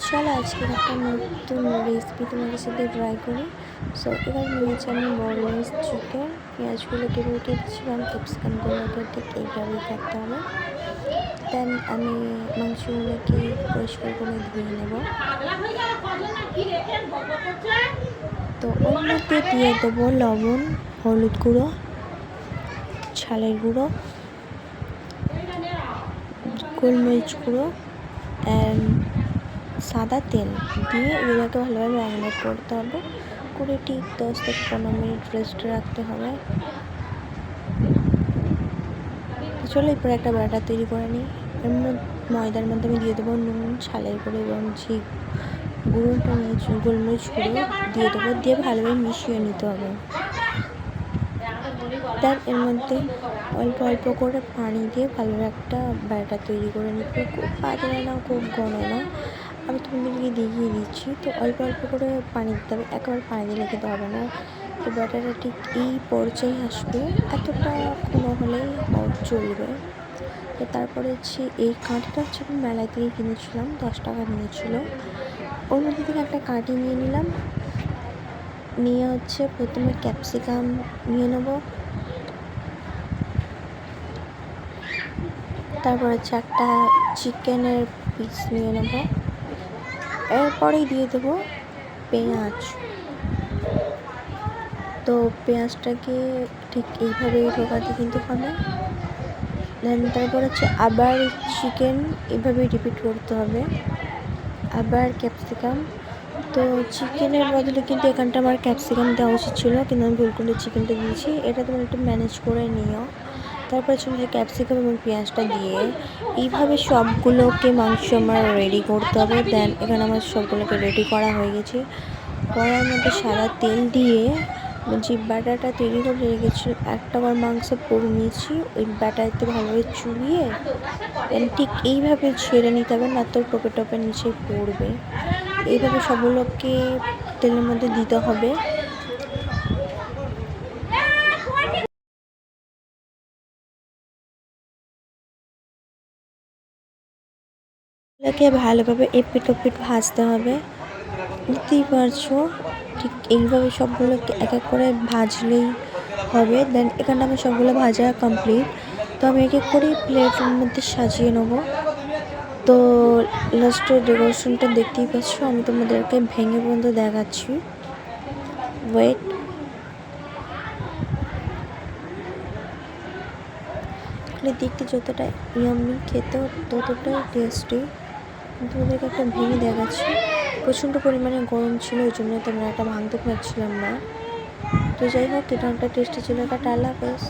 চলো আজকে একটা নতুন রেসিপি তোমাদের সাথে ট্রাই করি। সো এবার নিয়েছি আমি বোনলেস চিকেন, পেঁয়াজগুলো কেটে দিয়েছিলাম, ক্যাপসিকামগুলোকে ঠিক এইভাবেই কাটতে হবে। দেন আমি মাংসগুলোকে পরিষ্কার করে ধুয়ে নেব। তো ওর মধ্যে দিয়ে দেবো লবণ, হলুদ গুঁড়ো, ঝালের গুঁড়ো, গোলমরিচ গুঁড়ো অ্যান্ড সাদা তেল দিয়ে এগুলোকে ভালোভাবে ম্যারিনেট করতে হবে। করে ঠিক 10 থেকে 15 মিনিট রেস্টে রাখতে হবে। চলো এরপর একটা ব্যাটার তৈরি করে নিই। এর ময়দার মধ্যে আমি দিয়ে দেবো নুন, ছালের গুঁড়ো এবং যে গুঁড়োটা নিয়েছি গোলমরিচ গুঁড়ো দিয়ে দেবো, দিয়ে ভালোভাবে মিশিয়ে নিতে হবে। তার এর মধ্যে অল্প অল্প করে পানি দিয়ে ভালোভাবে একটা ব্যাটার তৈরি করে নিতে, খুব পাতলা না খুব ঘন না। আমি তোমাদেরকে দেখিয়ে দিচ্ছি। তো অল্প অল্প করে পানি দিতে হবে, একেবারে পানি দিলে খেতে হবে না। তো ব্যাটারটা ঠিক এই পর্যায়ে আসবে, এতটা কোনো হলেই চলবে। তো তারপরে হচ্ছে এই কাঁটিটা হচ্ছে আমি মেলায় থেকে কিনেছিলাম, 10 টাকা নিয়েছিল। ওর মধ্যে থেকে একটা কাঁটি নিয়ে নিলাম, নিয়ে হচ্ছে প্রথমে ক্যাপসিকাম নিয়ে নেব, তারপর হচ্ছে একটা চিকেনের পিস নিয়ে নেব, এরপরেই দিয়ে দেবো পেঁয়াজ। তো পেঁয়াজটাকে ঠিক এইভাবে ঢোকাতে কিন্তু হবে। দেন তারপর হচ্ছে আবার চিকেন এইভাবে রিপিট করতে হবে, আবার ক্যাপসিকাম। তো চিকেনের বদলে কিন্তু এখানটা আমার ক্যাপসিকাম দেওয়া উচিত ছিল, কিন্তু আমি ভুল করে চিকেনটা দিয়েছি। এটা তোমরা একটু ম্যানেজ করে নিও। তারপর হচ্ছে ক্যাপসিকাম এবং পেঁয়াজটা দিয়ে এইভাবে সবগুলোকে মাংস আমার রেডি করতে হবে। দেন এখানে আমার সবগুলোকে রেডি করা হয়ে গেছে। কড়ার মধ্যে সাদা তেল দিয়ে যে ব্যাটারটা তৈরি করে রেখেছিল, একটা বার মাংস পুরো নিয়েছি, ওই ব্যাটারতে ভালোভাবে চুবিয়ে ঠিক এইভাবে ছেড়ে নিতে হবে, না তো টোপে টোপে নিচে পড়বে। এইভাবে সবগুলোকে তেলের মধ্যে দিতে হবে। এগুলোকে ভালোভাবে এপিট ওপিট ভাজতে হবে, বুঝতেই পারছো। ঠিক এইভাবে সবগুলোকে এক এক করে ভাজলেই হবে। দেন এখানে আমার সবগুলো ভাজা কমপ্লিট। তো আমি এক এক করে প্লেটের মধ্যে সাজিয়ে নেব। তো লাস্টের ডেকোরেশনটা দেখতেই পাচ্ছ, আমি তোমাদেরকে ভেঙে পর্যন্ত দেখাচ্ছি। ওয়েট, দেখতে যতটা ইয়াম্মি, খেতেও ততটাই টেস্টি। তোমাদেরকে একটা ভেঙে দেখাচ্ছি। প্রচণ্ড পরিমাণে গরম ছিল, ওই জন্য তোমরা একটা ভাঙতে পারছিলাম না। তো যাই হোক, এটা একটা টেস্টি ছিল, একটা টালা বেশ।